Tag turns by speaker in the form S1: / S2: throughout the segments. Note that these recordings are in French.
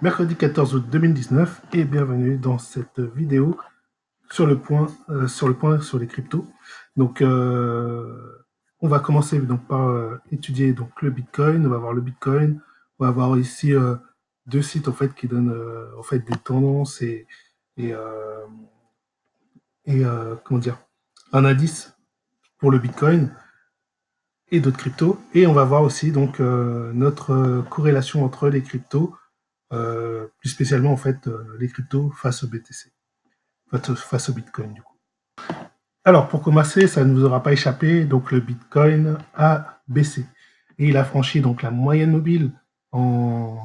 S1: Mercredi 14 août 2019 et bienvenue dans cette vidéo sur le point sur les cryptos. Donc on va commencer donc par étudier donc le Bitcoin. On va voir le Bitcoin. On va voir ici deux sites en fait qui donnent en fait des tendances et, euh, comment dire, un indice pour le Bitcoin et d'autres cryptos. Et on va voir aussi donc notre corrélation entre les cryptos, plus spécialement en fait les cryptos face au BTC, face au Bitcoin du coup. Alors pour commencer, ça ne vous aura pas échappé, donc le Bitcoin a baissé et il a franchi donc la moyenne mobile en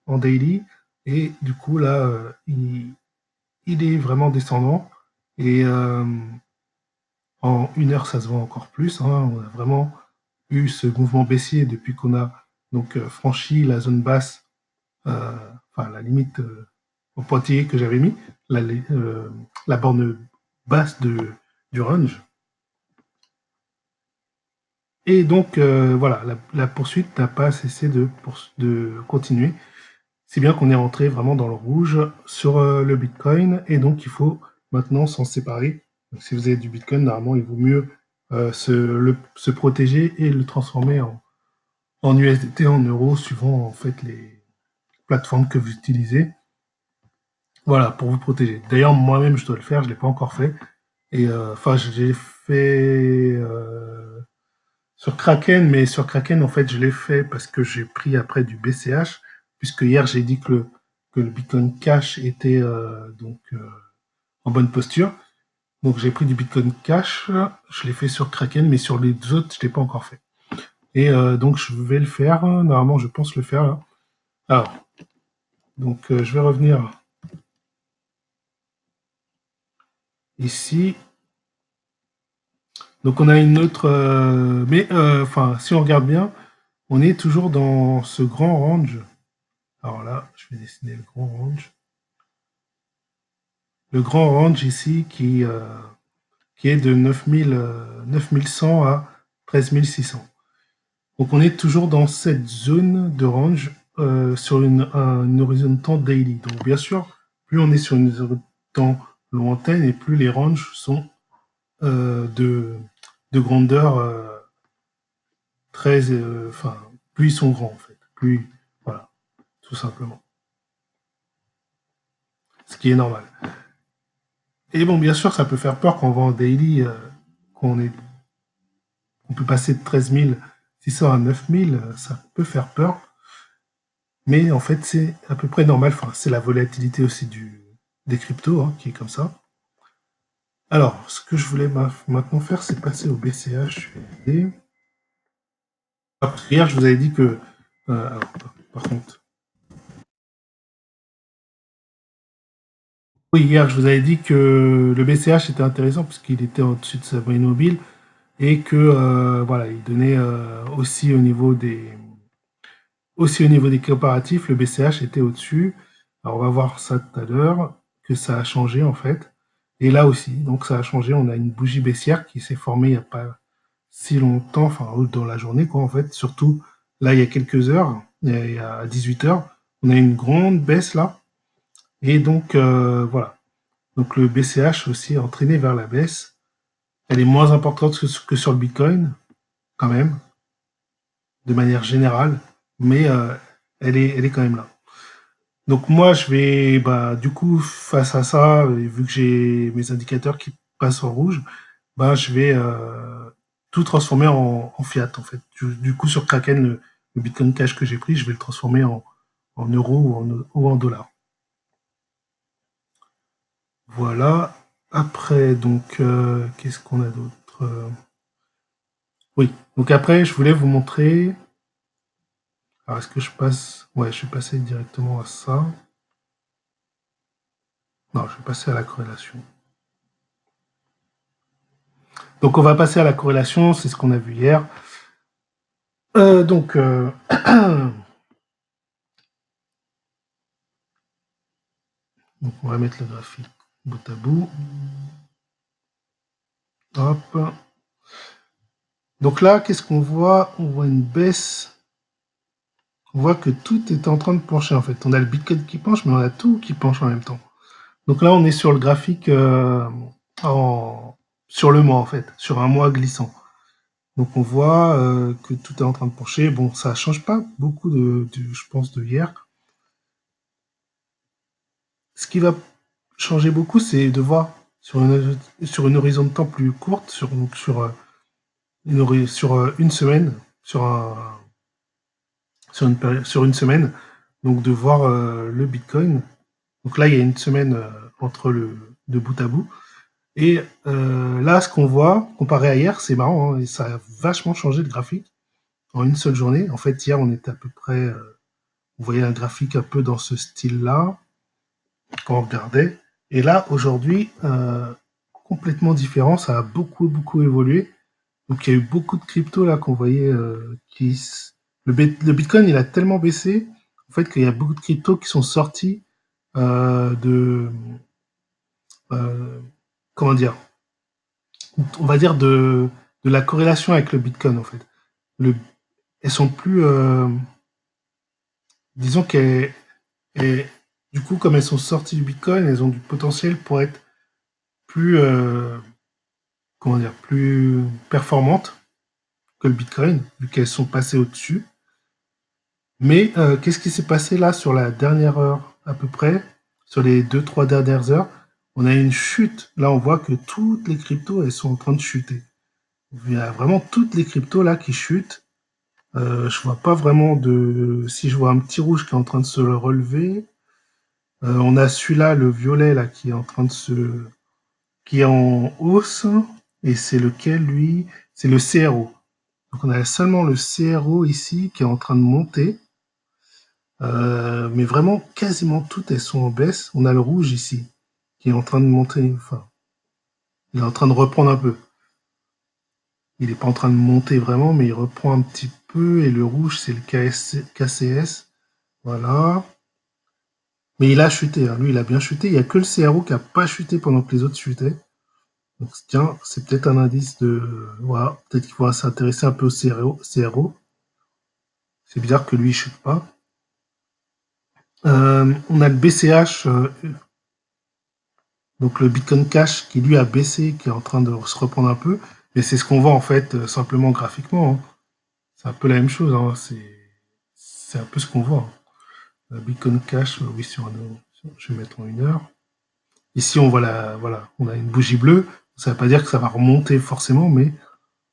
S1: daily et du coup là il est vraiment descendant et en une heure ça se voit encore plus, hein. On a vraiment eu ce mouvement baissier depuis qu'on a donc franchi la zone basse, enfin la limite au pointillé que j'avais mis, la borne basse du range. Et donc voilà, la poursuite n'a pas cessé de continuer, si bien qu'on est rentré vraiment dans le rouge sur le Bitcoin, et donc il faut maintenant s'en séparer. Donc, si vous avez du Bitcoin, normalement il vaut mieux se protéger et le transformer en USDT, en euros, suivant en fait les plateformes que vous utilisez. Voilà, pour vous protéger. D'ailleurs, moi-même, je dois le faire, je ne l'ai pas encore fait. Et enfin, j'ai fait sur Kraken, mais sur Kraken, en fait, je l'ai fait parce que j'ai pris après du BCH, puisque hier, j'ai dit que le Bitcoin Cash était en bonne posture. Donc, j'ai pris du Bitcoin Cash, je l'ai fait sur Kraken, mais sur les autres, je ne l'ai pas encore fait. Et donc, je vais le faire. Normalement, je pense le faire là. Alors, donc, je vais revenir ici. Donc, on a une autre... mais, enfin, si on regarde bien, on est toujours dans ce grand range. Alors là, je vais dessiner le grand range. Le grand range ici qui est de 9100 à 13600. Donc on est toujours dans cette zone de range sur une horizontale daily. Donc bien sûr, plus on est sur une horizontale lointaine et plus les ranges sont de grandeur très... Enfin, plus ils sont grands en fait. Plus, voilà, tout simplement. Ce qui est normal. Et bon, bien sûr, ça peut faire peur quand on va en daily, on peut passer de 13 600 à 9 000, ça peut faire peur. Mais en fait, c'est à peu près normal. Enfin, c'est la volatilité aussi des cryptos hein, qui est comme ça. Alors, ce que je voulais maintenant faire, c'est passer au BCH. Parce que hier, je vous avais dit que... alors, par contre... Oui, hier, je vous avais dit que le BCH était intéressant parce qu'il était au-dessus de sa moyenne mobile et que voilà, il donnait aussi au niveau des coopératifs, le BCH était au-dessus. Alors on va voir ça tout à l'heure, que ça a changé en fait. Et là aussi, donc ça a changé, on a une bougie baissière qui s'est formée il n'y a pas si longtemps, enfin dans la journée quoi en fait. Surtout là il y a quelques heures, il y a 18 heures, on a une grande baisse là. Et donc voilà. Donc le BCH aussi est entraîné vers la baisse. Elle est moins importante que sur le Bitcoin, quand même, de manière générale, mais elle est quand même là. Donc moi, je vais, bah, du coup, face à ça, vu que j'ai mes indicateurs qui passent en rouge, bah, je vais tout transformer en fiat, en fait. Du coup, sur Kraken, le Bitcoin Cash que j'ai pris, je vais le transformer en euros ou en dollars. Voilà. Après, donc, qu'est-ce qu'on a d'autre? Oui. Donc après, je voulais vous montrer... Alors, est-ce que je passe... Ouais, je vais passer directement à ça. Non, je vais passer à la corrélation. Donc on va passer à la corrélation, c'est ce qu'on a vu hier. Donc donc on va mettre le graphique bout à bout. Hop. Donc là, qu'est-ce qu'on voit? On voit une baisse on voit que tout est en train de pencher en fait. On a le Bitcoin qui penche, mais on a tout qui penche en même temps. Donc là, on est sur le graphique sur le mois en fait, sur un mois glissant. Donc on voit que tout est en train de pencher. Bon, ça change pas beaucoup je pense, de hier. Ce qui va changer beaucoup, c'est de voir sur une horizon de temps plus courte, sur une semaine, sur une semaine, donc de voir le Bitcoin. Donc là, il y a une semaine de bout à bout. Et là, ce qu'on voit, comparé à hier, c'est marrant, hein, et ça a vachement changé le graphique en une seule journée. En fait, hier, on était à peu près, on voyait un graphique un peu dans ce style-là, quand on regardait. Et là, aujourd'hui, complètement différent, ça a beaucoup, beaucoup évolué. Donc, il y a eu beaucoup de cryptos là qu'on voyait le Bitcoin, il a tellement baissé, en fait, qu'il y a beaucoup de cryptos qui sont sortis de, euh, comment dire, on va dire de la corrélation avec le Bitcoin, en fait. Le, elles sont plus, disons qu'elles, du coup, comme elles sont sorties du Bitcoin, elles ont du potentiel pour être plus, comment dire, plus performantes que le Bitcoin, vu qu'elles sont passées au-dessus. Mais qu'est-ce qui s'est passé là sur la dernière heure à peu près, sur les 2-3 dernières heures? On a une chute. Là, on voit que toutes les cryptos, elles sont en train de chuter. Il y a vraiment toutes les cryptos là qui chutent. Je vois pas vraiment de. Si je vois un petit rouge qui est en train de se relever, on a celui-là, le violet là, qui est en train de qui est en hausse. Et c'est lequel lui? C'est le CRO. Donc on a seulement le CRO ici qui est en train de monter. Mais vraiment, quasiment toutes, elles sont en baisse. On a le rouge ici, qui est en train de monter. Enfin, il est en train de reprendre un peu. Il n'est pas en train de monter vraiment, mais il reprend un petit peu. Et le rouge, c'est le KCS. Voilà. Mais il a chuté. Hein. Lui, il a bien chuté. Il n'y a que le CRO qui n'a pas chuté pendant que les autres chutaient. Donc, tiens, c'est peut-être un indice de. Voilà. Peut-être qu'il faudra s'intéresser un peu au CRO. C'est bizarre que lui, il chute pas. On a le BCH, donc le Bitcoin Cash qui lui a baissé, qui est en train de se reprendre un peu. Mais c'est ce qu'on voit en fait simplement graphiquement. Hein. C'est un peu la même chose. Hein. C'est un peu ce qu'on voit. Hein. Le Bitcoin Cash, oui, je vais mettre en 1 heure. Ici, on voit voilà, on a une bougie bleue. Ça ne veut pas dire que ça va remonter forcément, mais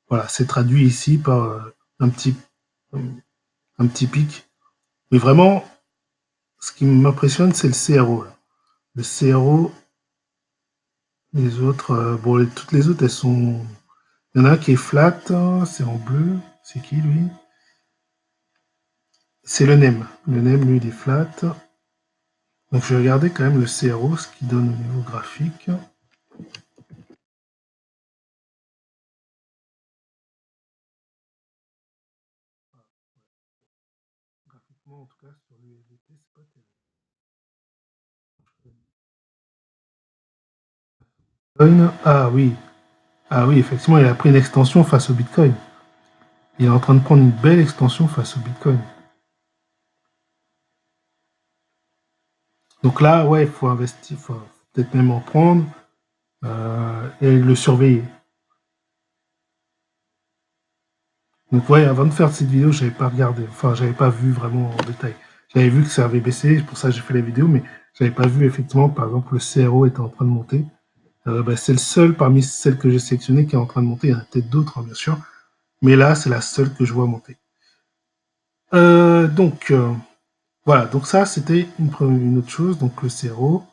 S1: voilà, c'est traduit ici par un petit, un petit pic. Mais vraiment, ce qui m'impressionne, c'est le CRO. Là. Le CRO, les autres, bon, toutes les autres, elles sont. Il y en a un qui est flat, c'est en bleu. C'est qui lui? C'est le NEM. Le NEM, lui, il est flat. Donc je vais regarder quand même le CRO, ce qu'il donne au niveau graphique. Graphiquement, en tout cas, sur l'USDT, c'est pas terrible. Ah oui. Ah oui, effectivement, il a pris une extension face au Bitcoin. Il est en train de prendre une belle extension face au Bitcoin. Donc là, ouais, il faut investir, il faut peut-être même en prendre et le surveiller. Donc ouais, avant de faire cette vidéo, j'avais pas regardé, enfin j'avais pas vu vraiment en détail. J'avais vu que ça avait baissé, c'est pour ça que j'ai fait la vidéo, mais j'avais pas vu effectivement, par exemple, le CRO était en train de monter. C'est le seul parmi celles que j'ai sélectionnées qui est en train de monter. Il y en a peut-être d'autres, hein, bien sûr, mais là, c'est la seule que je vois monter. Donc voilà, donc ça, c'était une autre chose. Donc le CRO,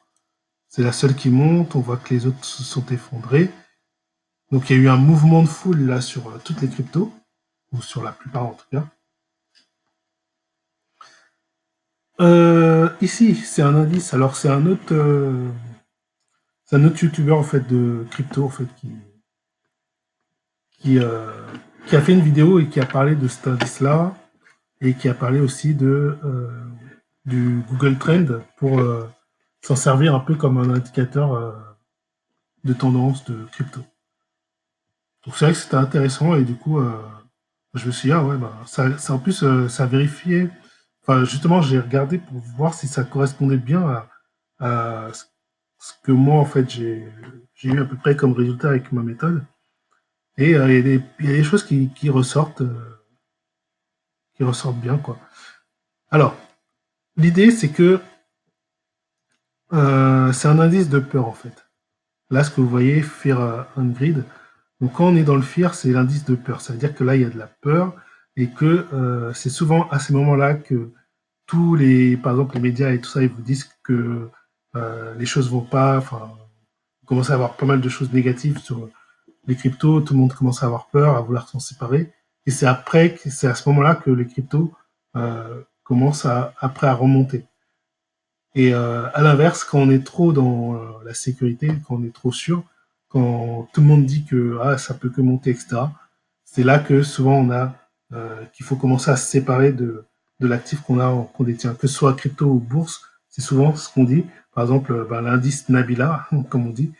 S1: c'est la seule qui monte. On voit que les autres se sont effondrés. Donc il y a eu un mouvement de foule là sur toutes les cryptos, ou sur la plupart en tout cas. Ici, c'est un indice. Alors, c'est un autre youtubeur en fait de crypto en fait qui, euh, qui a fait une vidéo et qui a parlé de cet indice-là et qui a parlé aussi du Google Trend pour s'en servir un peu comme un indicateur de tendance de crypto. Donc c'est vrai que c'était intéressant et du coup, je me suis dit, ah ouais, bah, ça en plus, ça a vérifié. Enfin, justement, j'ai regardé pour voir si ça correspondait bien à ce que moi, en fait, j'ai eu à peu près comme résultat avec ma méthode. Et il y a des choses qui ressortent bien, quoi. Alors, l'idée, c'est que c'est un indice de peur, en fait. Là, ce que vous voyez, Fear Grid. Donc, quand on est dans le fear, c'est l'indice de peur. Ça veut dire que là, il y a de la peur et que c'est souvent à ces moments-là que tous les, par exemple, les médias et tout ça, ils vous disent que les choses vont pas, enfin, vous commencez à avoir pas mal de choses négatives sur les cryptos, tout le monde commence à avoir peur, à vouloir s'en séparer. Et c'est après, c'est à ce moment-là que les cryptos commencent après à remonter. Et à l'inverse, quand on est trop dans la sécurité, quand on est trop sûr, quand tout le monde dit que ah, ça peut que monter, etc., c'est là que souvent on a qu'il faut commencer à se séparer de l'actif qu'on détient, que ce soit crypto ou bourse, c'est souvent ce qu'on dit. Par exemple, l'indice Nabila, comme on dit,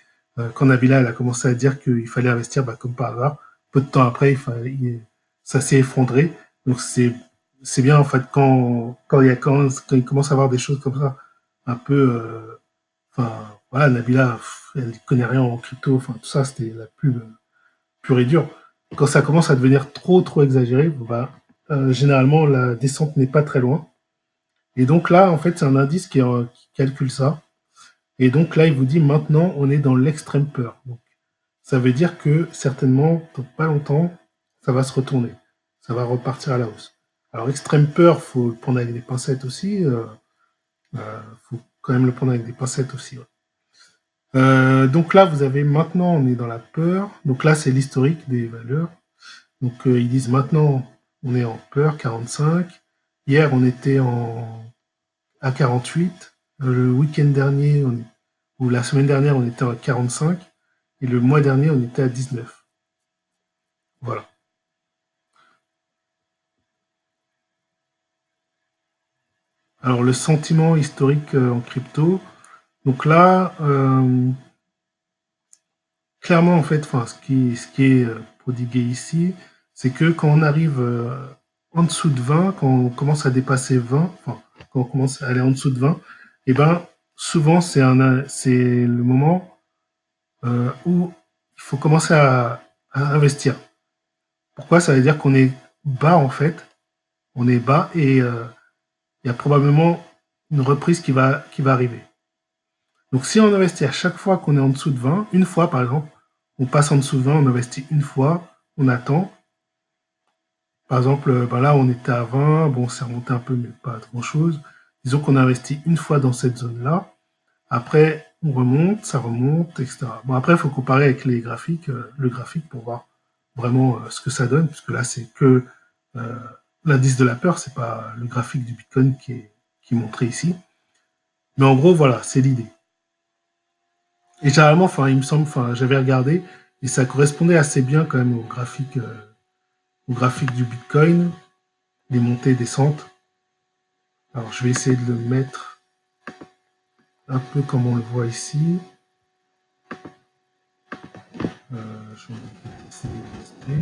S1: quand Nabila elle a commencé à dire qu'il fallait investir, comme par hasard, peu de temps après, ça s'est effondré. Donc c'est bien en fait quand il commence à avoir des choses comme ça un peu. Enfin, voilà, Nabila, elle connaît rien en crypto, enfin, tout ça, c'était la pure et dure. Quand ça commence à devenir trop exagéré, généralement, la descente n'est pas très loin. Et donc là, en fait, c'est un indice qui calcule ça. Et donc là, il vous dit maintenant, on est dans l'extrême peur. Donc, ça veut dire que certainement, dans pas longtemps, ça va se retourner. Ça va repartir à la hausse. Alors, extrême peur, faut le prendre avec des pincettes aussi. Faut quand même le prendre avec des pincettes aussi. Ouais. Donc là, vous avez maintenant, on est dans la peur. Donc là, c'est l'historique des valeurs. Donc ils disent maintenant, on est en peur 45. Hier, on était à 48. Le week-end dernier, ou la semaine dernière, on était à 45. Et le mois dernier, on était à 19. Voilà. Alors le sentiment historique en crypto. Donc là, clairement, en fait, enfin, ce qui est prodigué ici, c'est que quand on arrive en dessous de 20, quand on commence à dépasser 20, enfin, quand on commence à aller en dessous de 20, et ben, souvent, c'est le moment où il faut commencer à investir. Pourquoi? Ça veut dire qu'on est bas, en fait. On est bas et il y a probablement une reprise qui va arriver. Donc, si on investit à chaque fois qu'on est en dessous de 20, une fois, par exemple, on passe en dessous de 20, on investit une fois, on attend. Par exemple, là, on était à 20, bon, c'est remonté un peu, mais pas grand-chose. Disons qu'on a investi une fois dans cette zone-là. Après, on remonte, ça remonte, etc. Bon, après, il faut comparer avec les graphiques, le graphique pour voir vraiment ce que ça donne, puisque là, c'est que euh, l'indice de la peur, c'est pas le graphique du Bitcoin qui est montré ici. Mais en gros, voilà, c'est l'idée. Et généralement, enfin, il me semble, enfin, j'avais regardé, et ça correspondait assez bien quand même au graphique du Bitcoin, les montées et descentes. Alors, je vais essayer de le mettre un peu comme on le voit ici. Je vais essayer de tester.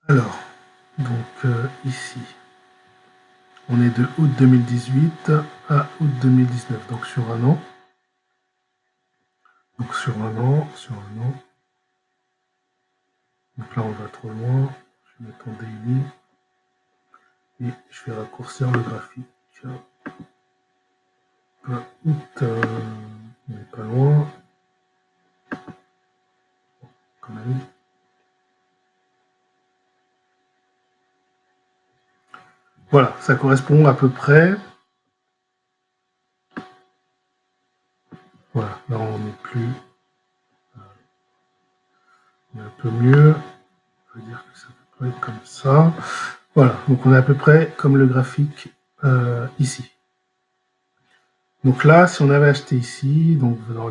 S1: Alors, donc ici, on est de août 2018 à août 2019, donc sur un an. Donc sur un an, sur un an. Donc là, on va trop loin. Je vais mettre en daily et je vais raccourcir le graphique. Août, on n'est pas loin, quand même. Voilà, ça correspond à peu près. Voilà, là on n'est plus, on est un peu mieux. On va dire que c'est à peu près comme ça. Voilà, donc on est à peu près comme le graphique ici. Donc là, si on avait acheté ici, donc dans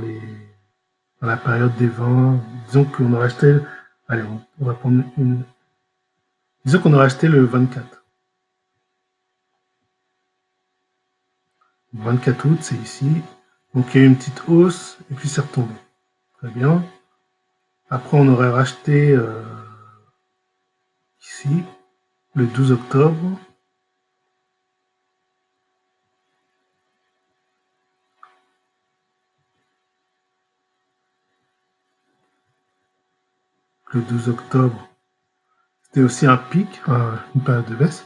S1: la période des 20, disons qu'on aurait acheté, allez, on va prendre disons qu'on aurait acheté le 24. 24 août, c'est ici. Donc il y a eu une petite hausse et puis c'est retombé. Très bien. Après, on aurait racheté ici, le 12 octobre. Le 12 octobre, c'était aussi un pic, une période de baisse.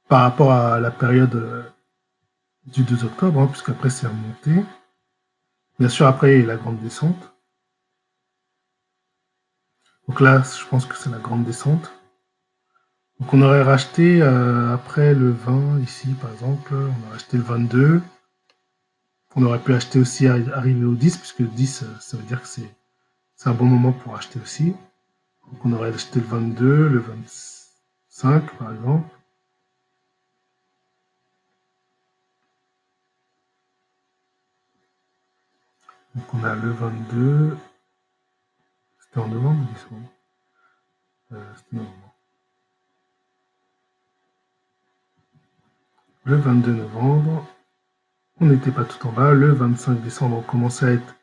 S1: Par rapport à la période du 2 octobre, puisqu'après c'est remonté. Bien sûr, après, il y a eu la grande descente. Donc là, je pense que c'est la grande descente. Donc on aurait racheté après le 20, ici par exemple, on aurait acheté le 22. On aurait pu acheter aussi arriver au 10, puisque le 10, ça veut dire que c'est un bon moment pour acheter aussi. Donc on aurait acheté le 22, le 25 par exemple. Donc on a le 22. C'était en novembre ou décembre C'était novembre. Le 22 novembre, on n'était pas tout en bas. Le 25 décembre, on commençait à être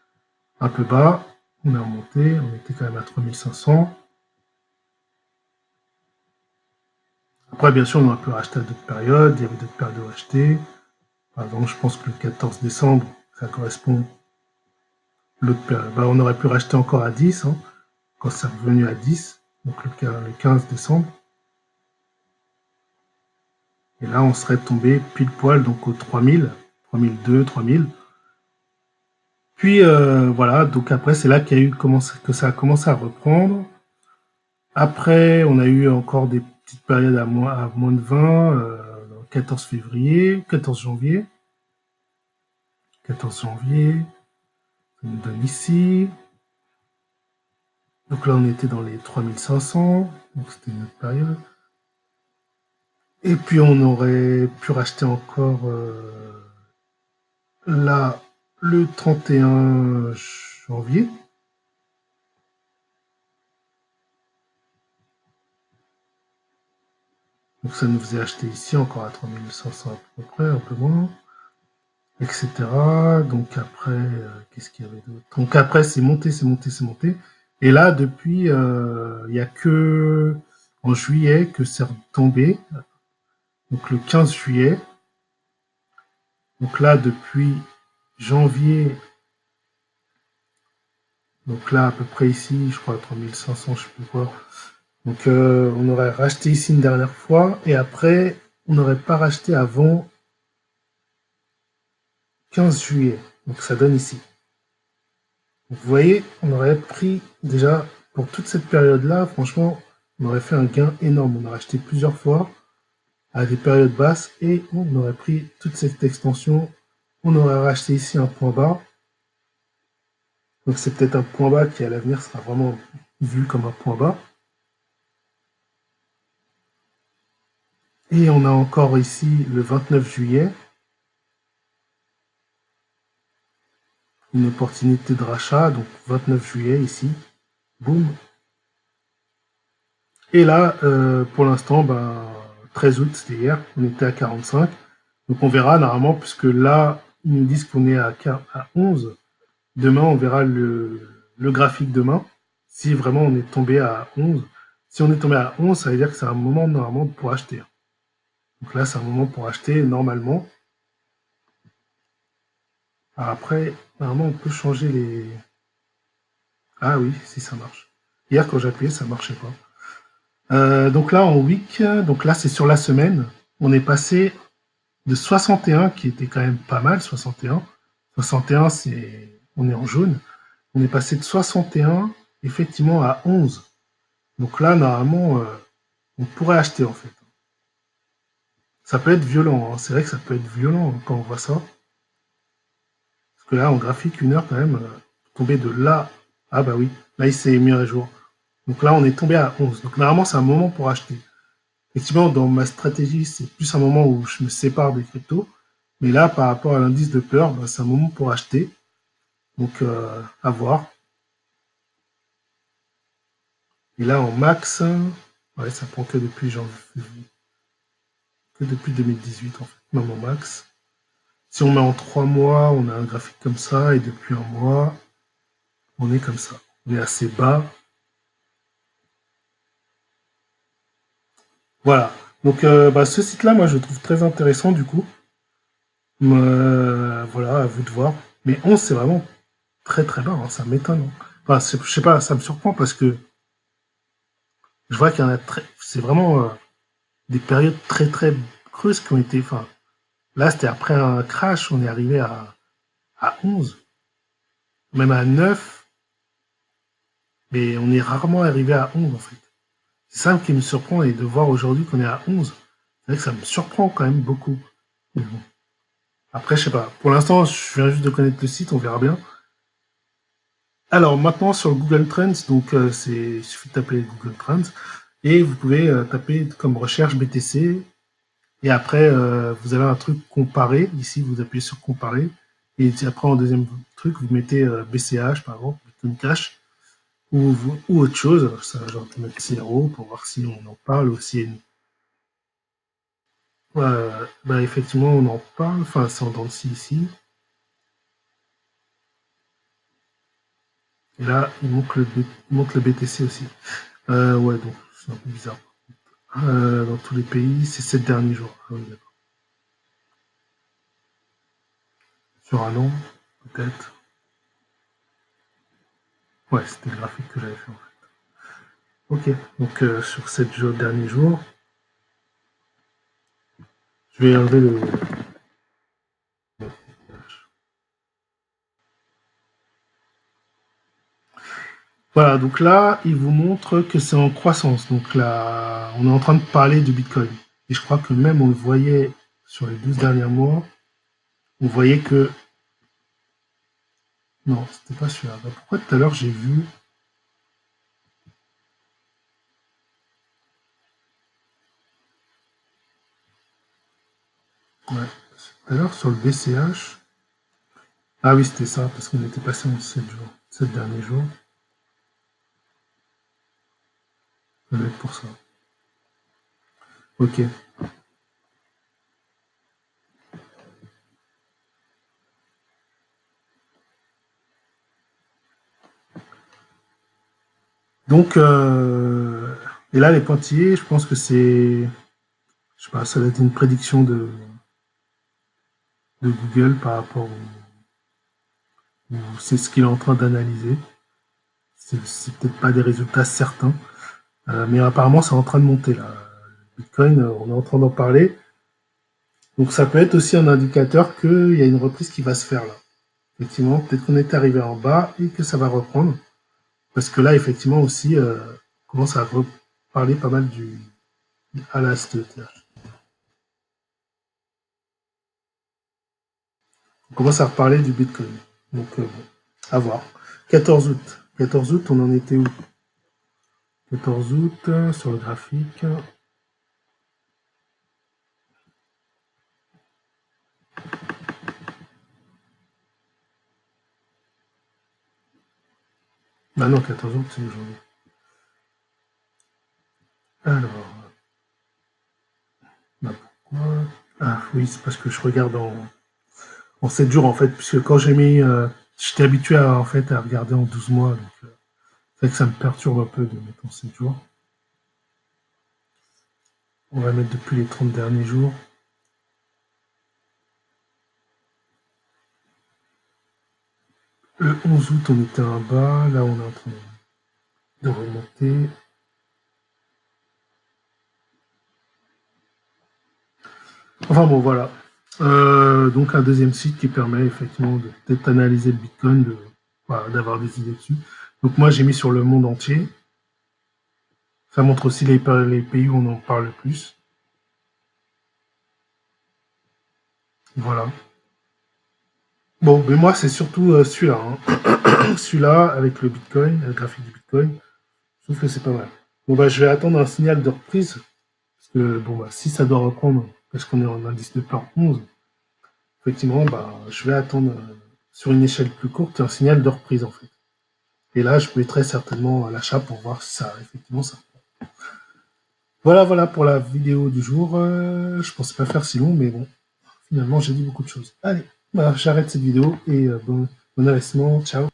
S1: un peu bas. On est remonté, on était quand même à 3500. Après, bien sûr, on aurait pu racheter à d'autres périodes. Il y avait d'autres périodes à acheter. Par exemple, je pense que le 14 décembre, ça correspond. L'autre période, on aurait pu racheter encore à 10, quand c'est revenu à 10, donc le 15 décembre. Et là, on serait tombé pile poil donc aux 3000, 3002, 3000. Puis voilà, donc après, c'est là qu'il y a eu que ça a commencé à reprendre. Après, on a eu encore des petites périodes à moins de 20, 14 février, 14 janvier. 14 janvier, ça nous donne ici. Donc là, on était dans les 3500, donc c'était une autre période. Et puis, on aurait pu racheter encore là, le 31 janvier. Donc ça nous faisait acheter ici encore à 3500 à peu près, un peu moins, etc. Donc après, qu'est-ce qu'il y avait d'autre? Donc après, c'est monté, c'est monté, c'est monté. Et là, depuis, il n'y a que en juillet que c'est retombé. Donc le 15 juillet. Donc là, depuis janvier, donc là, à peu près ici, je crois 3500, je sais plus quoi. Donc on aurait racheté ici une dernière fois. Et après, on n'aurait pas racheté avant 15 juillet. Donc ça donne ici. Donc, vous voyez, on aurait pris déjà, pour toute cette période-là, franchement, on aurait fait un gain énorme. On aurait acheté plusieurs fois à des périodes basses et on aurait pris toute cette extension. On aurait racheté ici un point bas. Donc c'est peut-être un point bas qui à l'avenir sera vraiment vu comme un point bas. Et on a encore ici le 29 juillet, une opportunité de rachat, donc 29 juillet ici, boum. Et là, pour l'instant, 13 août, c'était hier, on était à 45. Donc on verra normalement, puisque là, ils nous disent qu'on est à 11. Demain, on verra le graphique demain, si vraiment on est tombé à 11. Si on est tombé à 11, ça veut dire que c'est un moment normalement pour acheter. Donc là, c'est un moment pour acheter normalement. Après, normalement, on peut changer les... Ah oui, si ça marche. Hier, quand j'appuyais, ça marchait pas. Donc là, en week, donc là, c'est sur la semaine. On est passé de 61, qui était quand même pas mal, 61. 61, on est en jaune. On est passé de 61, effectivement, à 11. Donc là, normalement, on pourrait acheter, en fait. Ça peut être violent, C'est vrai que ça peut être violent quand on voit ça. Parce que là, en graphique, une heure, quand même, tomber de là... Ah bah oui, là, il s'est mis à jour. Donc là, on est tombé à 11. Donc normalement, c'est un moment pour acheter. Effectivement, dans ma stratégie, c'est plus un moment où je me sépare des cryptos. Mais là, par rapport à l'indice de peur, c'est un moment pour acheter. Donc, à voir. Et là, en max, ouais, ça prend que depuis 2018, en fait. même au max. Si on met en 3 mois, on a un graphique comme ça, et depuis un mois, on est comme ça. On est assez bas. Voilà. Donc ce site-là, moi, je le trouve très intéressant du coup. Voilà, à vous de voir. Mais 11, c'est vraiment très très bas, hein, ça m'étonne, hein. Enfin, je sais pas, ça me surprend parce que je vois qu'il y en a très. C'est vraiment des périodes très très creuses qui ont été. Enfin, là, c'était après un crash, on est arrivé à 11, même à 9, mais on est rarement arrivé à 11 en fait. C'est ça qui me surprend et de voir aujourd'hui qu'on est à 11. C'est vrai que ça me surprend quand même beaucoup. Mais bon. Après, je sais pas. Pour l'instant, je viens juste de connaître le site, on verra bien. Alors maintenant sur Google Trends, donc il suffit de taper Google Trends et vous pouvez taper comme recherche BTC et après vous avez un truc comparé. Ici vous appuyez sur comparer et après en deuxième truc vous mettez BCH par exemple, Bitcoin Cash ou autre chose. Ça, genre je vais mettre 0 pour voir si on en parle ou si bah, effectivement on en parle. Enfin c'est en dents de scie ici. Et là il montre le BTC aussi. Ouais donc c'est un peu bizarre. Dans tous les pays, c'est 7 derniers jours. Ah oui, d'accord. Sur un an, peut-être. Ouais, c'était le graphique que j'avais fait en fait. Ok, donc sur 7 derniers jours, je vais enlever le. Voilà, donc là, il vous montre que c'est en croissance. Donc là, on est en train de parler du Bitcoin. Et je crois que même on le voyait sur les 12 derniers mois, on voyait que. Non, c'était pas celui-là. Bah, pourquoi tout à l'heure j'ai vu. Ouais, tout à l'heure sur le BCH. Ah oui, c'était ça, parce qu'on était passé en 7 jours. 7 derniers jours. Ça doit être pour ça. Ok. Donc, et là, les pointillés, je pense que c'est, je sais pas, ça va être une prédiction de Google par rapport au, c'est ce qu'il est en train d'analyser. C'est peut-être pas des résultats certains, mais apparemment, c'est en train de monter là. Bitcoin, on est en train d'en parler. Donc, ça peut être aussi un indicateur qu'il y a une reprise qui va se faire là. Effectivement, peut-être qu'on est arrivé en bas et que ça va reprendre. Parce que là, effectivement, aussi, on commence à reparler pas mal du Alas de TH. On commence à reparler du Bitcoin. Donc, bon, à voir. 14 août. 14 août, on en était où? 14 août, sur le graphique. Ah non, 14 août, c'est aujourd'hui. Alors, bah pourquoi? Ah oui, c'est parce que je regarde en 7 jours, en fait, puisque quand j'ai mis... j'étais habitué à, en fait, à regarder en 12 mois, donc c'est vrai que ça me perturbe un peu de mettre en 7 jours. On va mettre depuis les 30 derniers jours. Le 11 août, on était en bas. Là, on est en train de remonter. Enfin bon, voilà. Donc un deuxième site qui permet effectivement de peut-être analyser le Bitcoin, voilà, d'avoir des idées dessus. Donc moi, j'ai mis sur le monde entier. Ça montre aussi les pays où on en parle le plus. Voilà. Bon, mais moi, c'est surtout celui-là, hein. Celui-là, avec le Bitcoin, le graphique du Bitcoin, je trouve que c'est pas mal. Bon, bah, je vais attendre un signal de reprise. Parce que, bon, bah, si ça doit reprendre, parce qu'on est en indice de peur 11, effectivement, bah, je vais attendre sur une échelle plus courte un signal de reprise, en fait. Et là, je mettrai certainement à l'achat pour voir si ça, effectivement, ça. Voilà, voilà pour la vidéo du jour. Je pensais pas faire si long, mais bon. finalement, j'ai dit beaucoup de choses. Allez, voilà, j'arrête cette vidéo et bon investissement. Ciao.